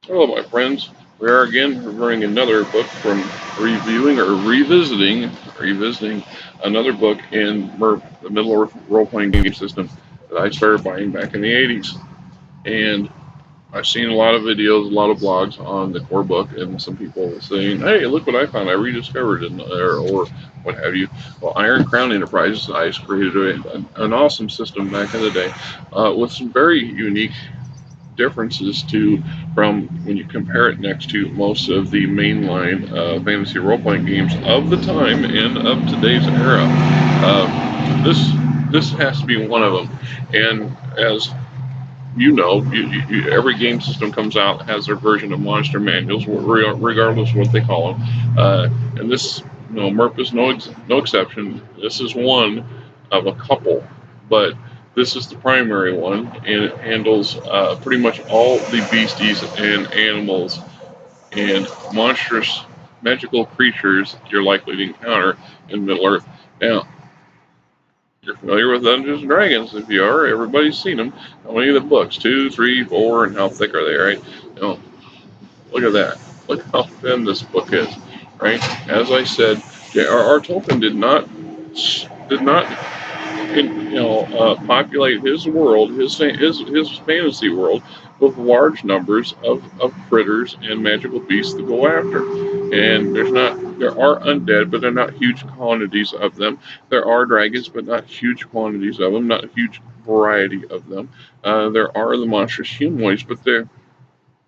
Hello, my friends. We are again reviewing another book from reviewing or revisiting another book in MERP, the Middle Earth role-playing game system that I started buying back in the 80s. And I've seen a lot of videos, a lot of blogs on the core book, and some people saying, "Hey, look what I found! I rediscovered it," or what have you. Well, Iron Crown Enterprises, I created an awesome system back in the day with some very unique differences to from when you compare it next to most of the mainline fantasy role-playing games of the time and of today's era. This has to be one of them. And as you know, every game system comes out has their version of monster manuals, regardless of what they call them. And this, MERP is no exception. This is one of a couple, but this is the primary one, and it handles pretty much all the beasties and animals and monstrous magical creatures you're likely to encounter in Middle Earth. Now, you're familiar with Dungeons and Dragons. If you are, everybody's seen them. How many of the books? Two, three, four, and how thick are they, right? Look at that. Look how thin this book is, right? As I said, J.R.R. Tolkien did not populate his world, his fantasy world, with large numbers of critters and magical beasts to go after. And there are undead, but they're not huge quantities of them. There are dragons, but not huge quantities of them, not a huge variety of them. There are the monstrous humanoids, but they're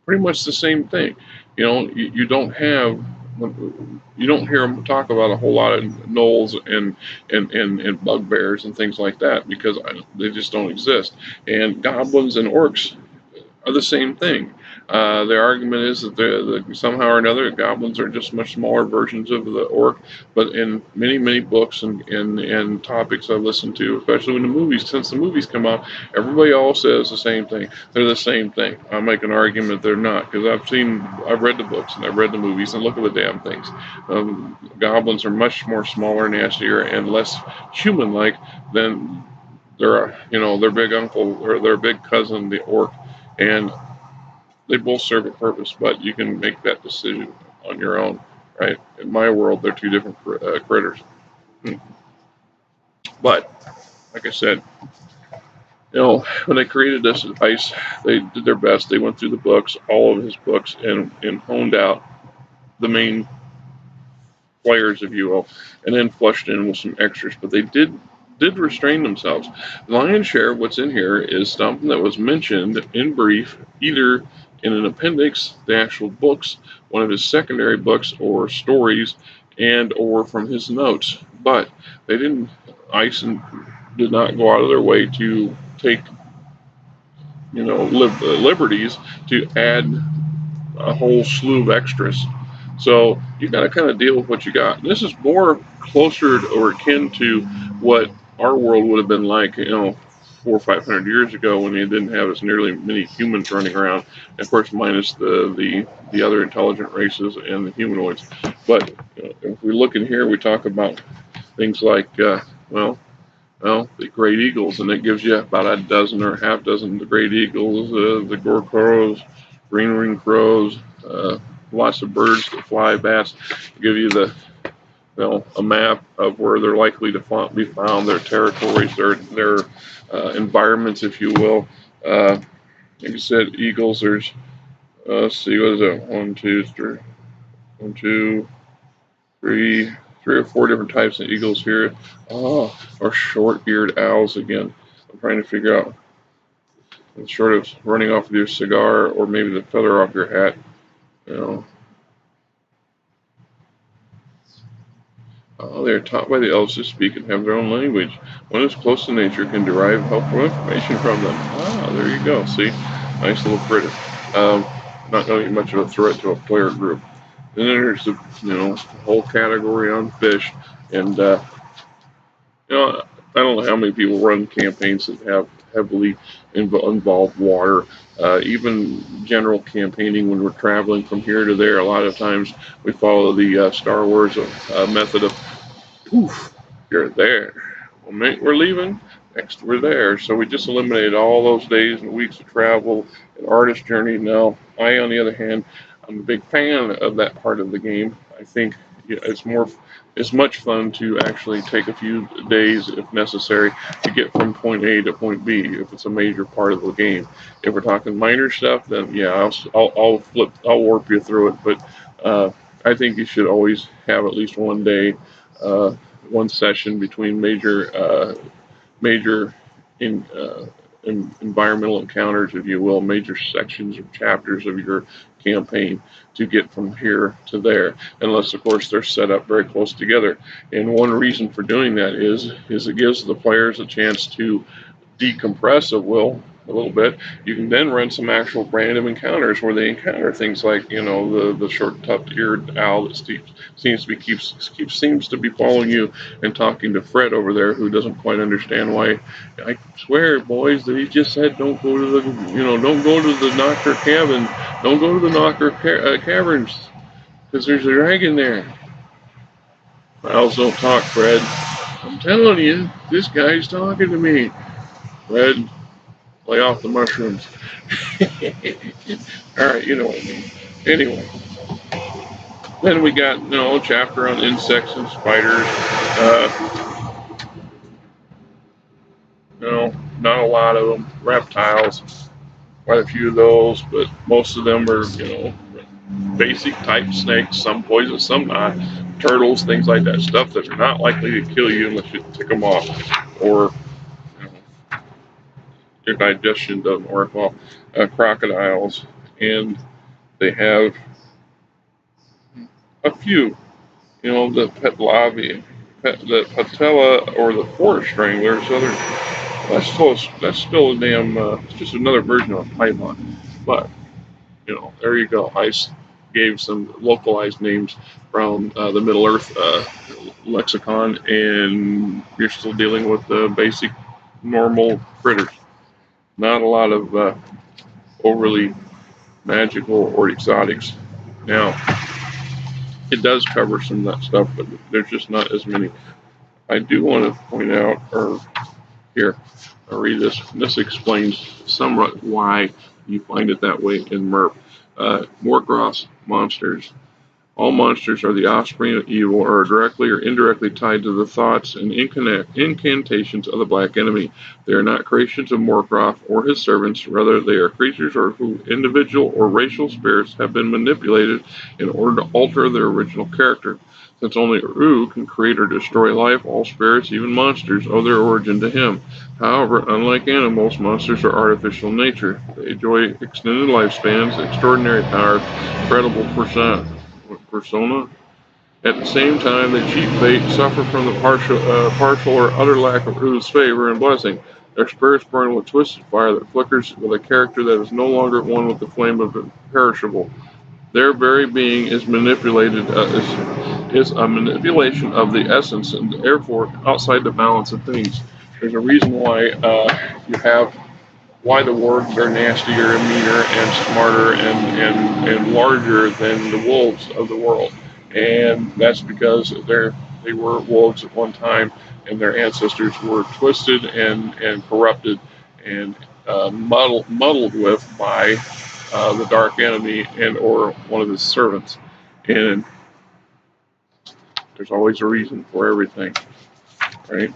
pretty much the same thing. You don't hear them talk about a whole lot of gnolls and bugbears and things like that because they just don't exist. And goblins and orcs are the same thing. The argument is that somehow or another goblins are just much smaller versions of the orc, but in many, many books and topics I've listened to, especially when since the movies come out, everybody all says the same thing. They're the same thing. I make an argument they're not because I've read the books and I've read the movies and look at the damn things. Goblins are much more smaller, nastier, and less human-like than their big uncle or their big cousin, the orc. And they both serve a purpose, but you can make that decision on your own, right? In my world, they're two different critters. Hmm. But like I said, when they created this device, they did their best. They went through the books, all of his books, and honed out the main players, if you will, and then flushed in with some extras. But they did restrain themselves. The lion's share of what's in here is something that was mentioned in brief, either in an appendix, the actual books, one of his secondary books or stories, and or from his notes. But they didn't. Ison did not go out of their way to take liberties to add a whole slew of extras. So you got to kind of deal with what you got. And this is more closer or akin to what our world would have been like, 400 or 500 years ago when they didn't have as nearly many humans running around. And of course, minus the other intelligent races and the humanoids. But if we look in here, we talk about things like, the great eagles, and it gives you about a dozen or a half dozen of the great eagles, the gorkros, green ring crows, lots of birds that fly, bats. Give you a map of where they're likely to be found, their territories, their environments, if you will. Like I said, eagles. There's let's see, what is it? One, two, three or four different types of eagles here. Oh, or short-eared owls again. I'm trying to figure out. It's short of running off with your cigar or maybe the feather off your hat. You know, they are taught by the elves to speak and have their own language. One who is close to nature can derive helpful information from them. Ah, there you go. See, nice little critter. Not going to be much of a threat to a player group. And then there's the whole category on fish, and I don't know how many people run campaigns that have heavily involved water. Even general campaigning when we're traveling from here to there, a lot of times we follow the Star Wars method of, poof, you're there. Well, mate, we're leaving. Next, we're there. So we just eliminated all those days and weeks of travel and artist journey. Now, I, on the other hand, I'm a big fan of that part of the game. I think it's much fun to actually take a few days, if necessary, to get from point A to point B. If it's a major part of the game, if we're talking minor stuff, then yeah, I'll warp you through it. But I think you should always have at least one day, uh, one session between major in, environmental encounters, if you will, major sections or chapters of your campaign to get from here to there, unless of course they're set up very close together. And one reason for doing that is it gives the players a chance to decompress a little bit. You can then run some actual random encounters where they encounter things like, the short tough eared owl that seems to be following you and talking to Fred over there, who doesn't quite understand why. I swear, boys, that he just said don't go to the Knocker cabin, don't go to the Knocker caverns because there's a dragon there. Owls don't talk, Fred. I'm telling you, this guy's talking to me. Fred, lay off the mushrooms. All right, you know what I mean. Anyway, then we got a chapter on insects and spiders. Not a lot of them. Reptiles, quite a few of those, but most of them are basic type snakes. Some poison, some not. Turtles, things like that. Stuff that are not likely to kill you unless you tick them off, or your digestion doesn't work well. Crocodiles, and they have a few. The the patella, or the forest strangler. So that's close. That's still a damn. It's just another version of a python. But there you go. I gave some localized names from the Middle Earth lexicon, and you're still dealing with the basic normal critters. Not a lot of overly magical or exotics. Now, it does cover some of that stuff, but there's just not as many. I do want to point out, or here, I'll read this. This explains somewhat why you find it that way in MERP. Morgroth's monsters. All monsters are the offspring of evil, or are directly or indirectly tied to the thoughts and incantations of the Black Enemy. They are not creations of Morgoth or his servants. Rather, they are creatures whose individual or racial spirits have been manipulated in order to alter their original character. Since only Uru can create or destroy life, all spirits, even monsters, owe their origin to him. However, unlike animals, monsters are artificial in nature. They enjoy extended lifespans, extraordinary powers, incredible persona. At the same time, the cheap fate suffer from the partial or utter lack of U's favor and blessing. Their spirits burn with twisted fire that flickers with a character that is no longer one with the flame of imperishable. Their very being is is a manipulation of the essence, and therefore outside the balance of things. There's a reason why you have why the wargs are nastier and meaner and smarter and larger than the wolves of the world. And that's because they were wolves at one time, and their ancestors were twisted and corrupted and muddled with by the dark enemy and or one of his servants. And there's always a reason for everything, right?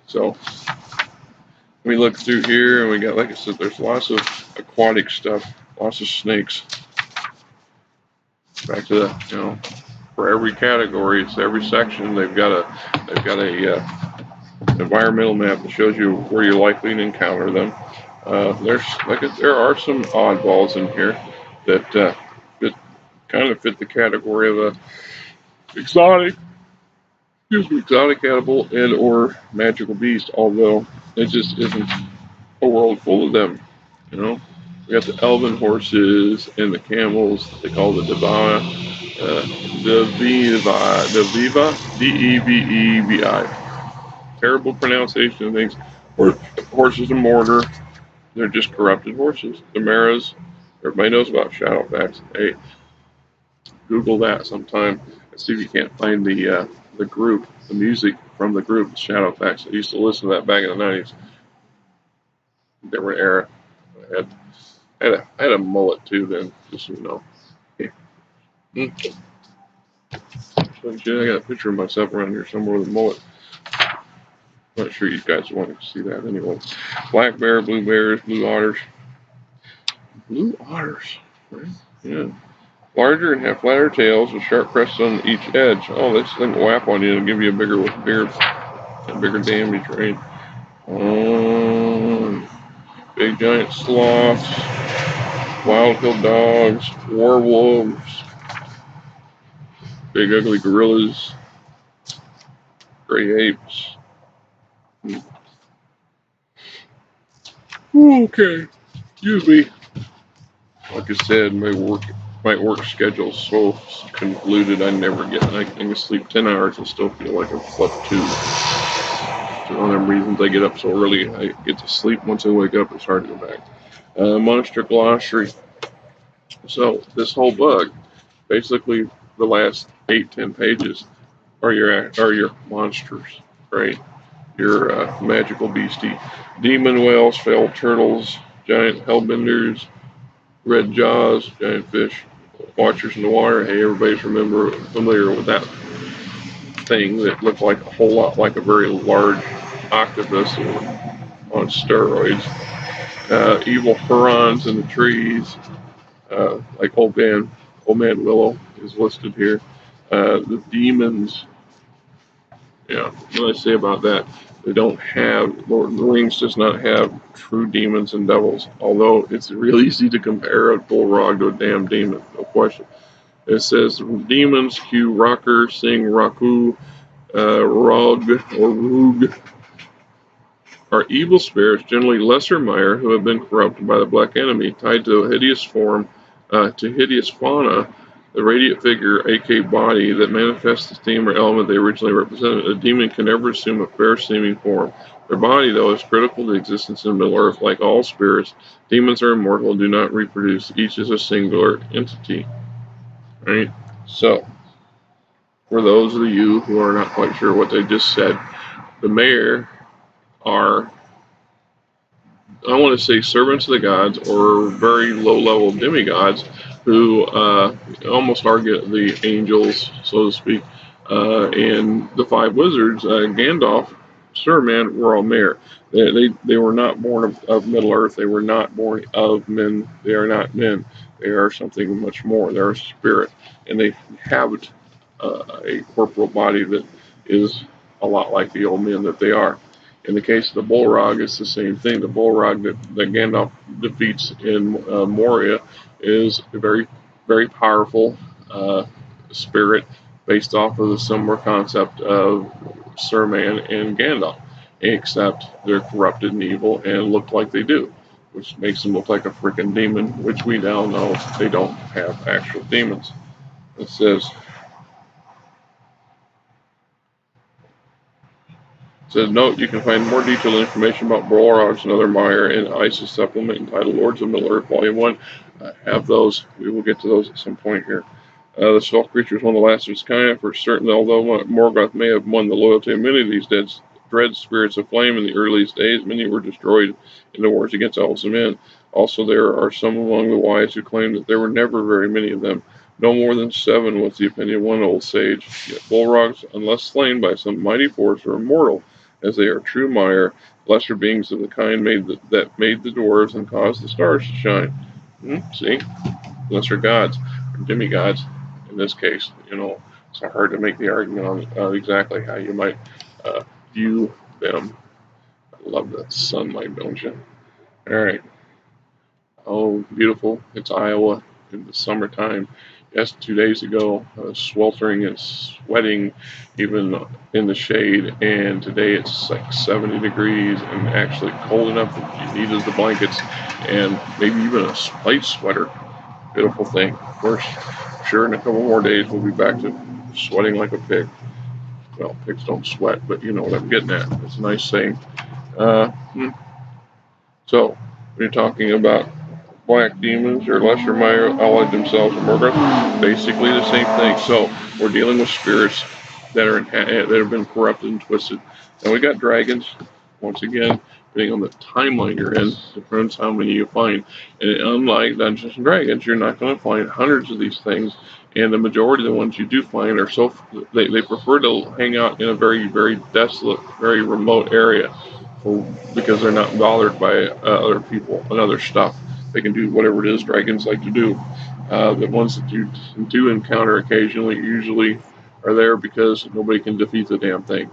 So we look through here, and we got, like I said, there's lots of aquatic stuff, lots of snakes. Back to the, for every category, it's every section. They've got a environmental map that shows you where you're likely to encounter them. There are some oddballs in here that kind of fit the category of a exotic animal and or magical beast. Although it just isn't a world full of them. We got the elven horses and the camels. They call the Devavi, Devevi. Terrible pronunciation of things. Horses of mortar. They're just corrupted horses. The Maras. Everybody knows about Shadowfax. Hey, Google that sometime and see if you can't find the group, the music from the group Shadowfax. I used to listen to that back in the 90s. different era. I had a mullet too then, just so you know. Yeah. So, I got a picture of myself around here somewhere with a mullet. Not sure you guys want to see that anyway. Black bear, blue bears, blue otters. Blue otters. Right? Yeah. Larger and have flatter tails with sharp crests on each edge. Oh, this thing will whap on you and give you a bigger damage, right? Big giant sloths, wild hill dogs, werewolves, big ugly gorillas, gray apes. Okay, excuse me. Like I said, my work schedule's so convoluted. I can sleep 10 hours and still feel like I've slept 2. For one of them reasons I get up so early. I get to sleep. Once I wake up, it's hard to go back. Monster glossary. So this whole book, basically, the last 8-10 pages are your monsters, right? Your magical beastie, demon whales, felled turtles, giant hellbenders, red jaws, giant fish, watchers in the water. Hey, everybody's familiar with that thing that looked like a whole lot like a very large octopus on steroids. Evil Hurons in the trees, like Old Man Willow is listed here. The demons, yeah, what I say about that? They don't have, Lord of the Rings does not have true demons and devils, although it's real easy to compare a bullrog to a damn demon, no question. It says demons, Hugh Rocker, Sing Raku, Rog or Rug, are evil spirits, generally lesser Mire, who have been corrupted by the Black Enemy, tied to a hideous form, to hideous fauna, the radiant figure, aka body, that manifests the theme or element they originally represented. A demon can never assume a fair-seeming form. Their body, though, is critical to existence in Middle Earth. Like all spirits, demons are immortal and do not reproduce. Each is a singular entity. Right? So, for those of you who are not quite sure what they just said, the mayor are, I want to say, servants of the gods or very low-level demigods who almost are the angels, so to speak, and the 5 wizards, Gandalf, Saruman, were all Mare. They were not born of Middle Earth. They were not born of men. They are not men. They are something much more. They're a spirit, and they inhabit a corporal body that is a lot like the old men that they are. In the case of the Bullrog, it's the same thing. The Bullrog that Gandalf defeats in Moria is a very, very powerful spirit based off of the similar concept of Saruman and Gandalf, except they're corrupted and evil and look like they do, which makes them look like a freaking demon, which we now know they don't have actual demons. It says, note, you can find more detailed information about Bullrogs and other Mire in Isis supplement entitled Lords of Middle-earth, Volume 1. Have those. We will get to those at some point here. The Skull Creature is one of the last of its kind. For certain, although Morgoth may have won the loyalty of many of these dread spirits of flame in the earliest days, many were destroyed in the wars against elves and men. Also, there are some among the wise who claim that there were never very many of them. No more than 7 was the opinion of one old sage. Yet Bullrogs, unless slain by some mighty force, are immortal, as they are true Mire, lesser beings of the kind that made the dwarves and caused the stars to shine. See? Lesser gods, or demigods, in this case. It's hard to make the argument on exactly how you might view them. I love that sunlight, don't you? Alright. Oh, beautiful. It's Iowa in the summertime. Yes, 2 days ago, I was sweltering and sweating even in the shade, and today it's like 70 degrees and actually cold enough that you needed the blankets and maybe even a light sweater. Beautiful thing. Of course, sure, in a couple more days we'll be back to sweating like a pig. Well, pigs don't sweat, but you know what I'm getting at. It's a nice saying. Uh, so, when you're talking about black demons or lesser Mire allied themselves with Morgoth, basically the same thing. So we're dealing with spirits that have been corrupted and twisted. Now we got dragons. Once again, depending on the timeline you're in, depends how many you find. And unlike Dungeons and Dragons, you're not going to find hundreds of these things. And the majority of the ones you do find are they prefer to hang out in a very, very desolate, very remote area because they're not bothered by other people and other stuff. They can do whatever it is dragons like to do. The ones that you do encounter occasionally usually are there because nobody can defeat the damn thing.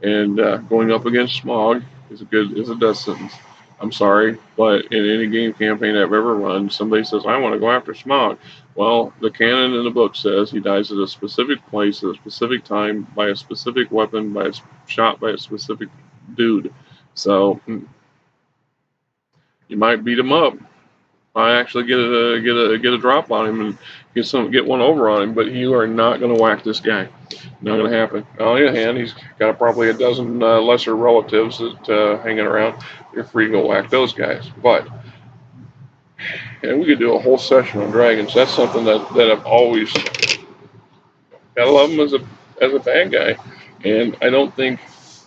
And going up against Smog is a death sentence. I'm sorry, but in any game campaign I've ever run, somebody says, I want to go after Smog. Well, the canon in the book says he dies at a specific place, at a specific time, by a specific weapon, shot by a specific dude. So you might beat him up. I actually get a drop on him and get one over on him, but you are not going to whack this guy. Not going to happen. On the other hand, he's got probably a dozen lesser relatives that hanging around. You're free to go whack those guys. But we could do a whole session on dragons. That's something that I've always gotta love him as a bad guy, and I don't think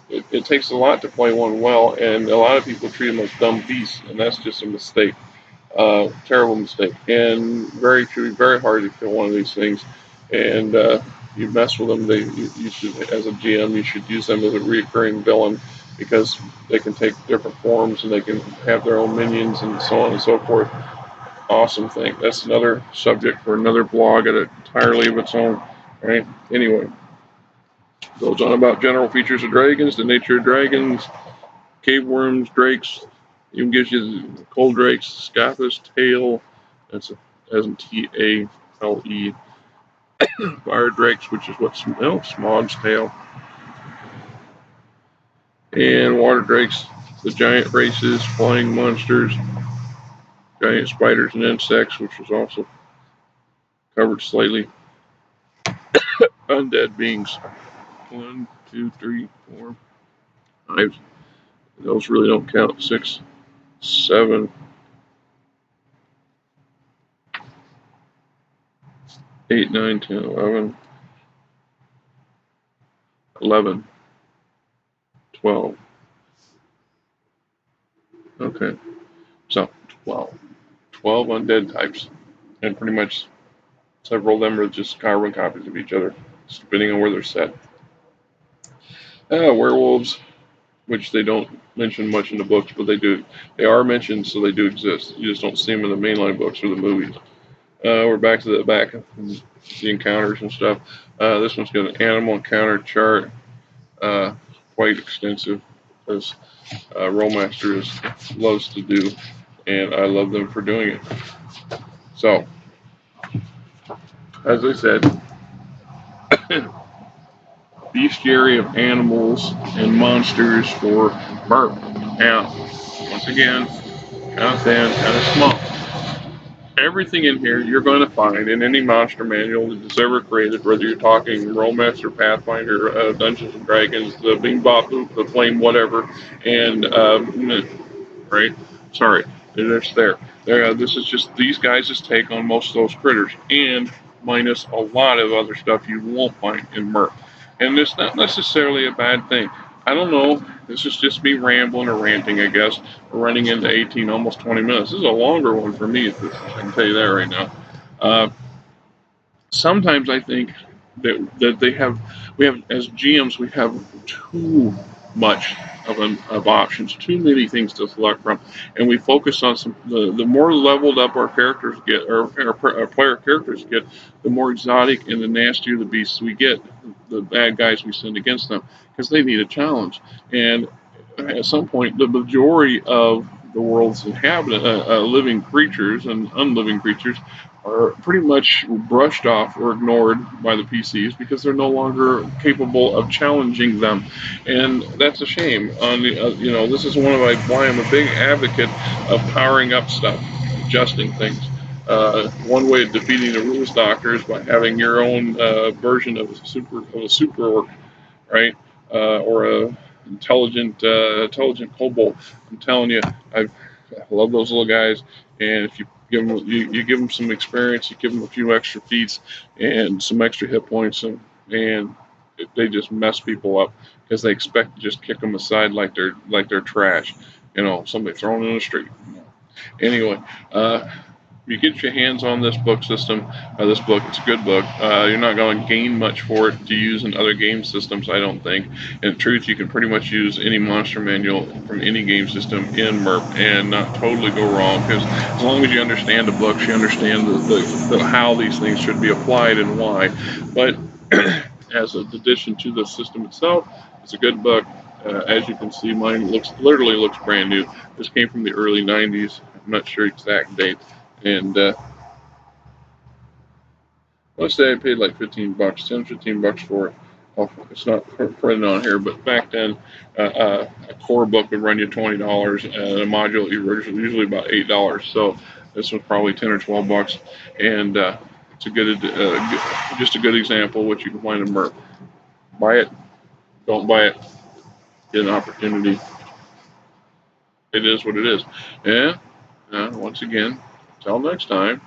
it takes a lot to play one well. And a lot of people treat him as dumb beasts, and that's just a mistake. Terrible mistake, and very hard to kill one of these things. And you mess with them, you should, as a GM, you should use them as a recurring villain because they can take different forms and they can have their own minions and so on and so forth. Awesome thing. That's another subject for another blog entirely of its own. Right? Anyway, goes on about general features of dragons, the nature of dragons, cave worms, drakes. Even gives you the cold drakes, Scapha's tail. That's as in Tale. Fire drakes, which is Smog's tail. And water drakes, the giant races, flying monsters, giant spiders and insects, which was also covered slightly. Undead beings. 1, 2, 3, 4, 5. Those really don't count. 6, 7, 8, 9, 10, 11, 11, 12. Okay, so 12 undead types, and pretty much several of them are just carbon copies of each other, depending on where they're set. Werewolves, which they don't mention much in the books, but they do. They are mentioned, so they do exist. You just don't see them in the mainline books or the movies. We're back to the encounters and stuff. This one's got an animal encounter chart, quite extensive, as Rollmaster loves to do, and I love them for doing it. So, as I said, bestiary of animals and monsters for MERP. Now, once again, kind of thin, kind of small. Everything in here you're going to find in any monster manual that's ever created, whether you're talking Rollmaster, Pathfinder, Dungeons and Dragons, the Bing Bop Boop, the Flame, whatever, and right? Sorry, they're just there. This is just these guys' take on most of those critters, and minus a lot of other stuff you won't find in MERP. And it's not necessarily a bad thing. I don't know. This is just me rambling or ranting, I guess. We're running into 18, almost 20 minutes. This is a longer one for me, I can tell you that right now. Sometimes I think that we have as GMs, we have too much of options, too many things to select from, and we focus on the more leveled up our characters get, or our player characters get, the more exotic and the nastier the beasts we get, the bad guys we send against them, because they need a challenge. And at some point, the majority of the world's inhabitant, living creatures and unliving creatures are pretty much brushed off or ignored by the PCs because they're no longer capable of challenging them, and that's a shame. This is why I'm a big advocate of powering up stuff, adjusting things. One way of defeating the rules doctor is by having your own version of a super orc, right? Or a intelligent kobold. I'm telling you, I love those little guys, and if you give them some experience, you give them a few extra feats and some extra hit points, and they just mess people up because they expect to just kick them aside like they're trash. somebody thrown in the street. Anyway, you get your hands on this book system, this book, it's a good book. You're not going to gain much for it to use in other game systems, I don't think. In truth, you can pretty much use any monster manual from any game system in MERP and not totally go wrong, because as long as you understand the books, you understand how these things should be applied and why. But as an addition to the system itself, it's a good book. As you can see, mine literally looks brand new. This came from the early 90s. I'm not sure exact date. And let's say I paid like 15 bucks, 10, 15 bucks for it. Well, it's not printed on here, but back then, a core book would run you $20, and a module usually about $8. So this was probably 10 or 12 bucks, and it's a just a good example of what you can find in MERP. Buy it, don't buy it, get an opportunity. It is what it is. And once again, until next time.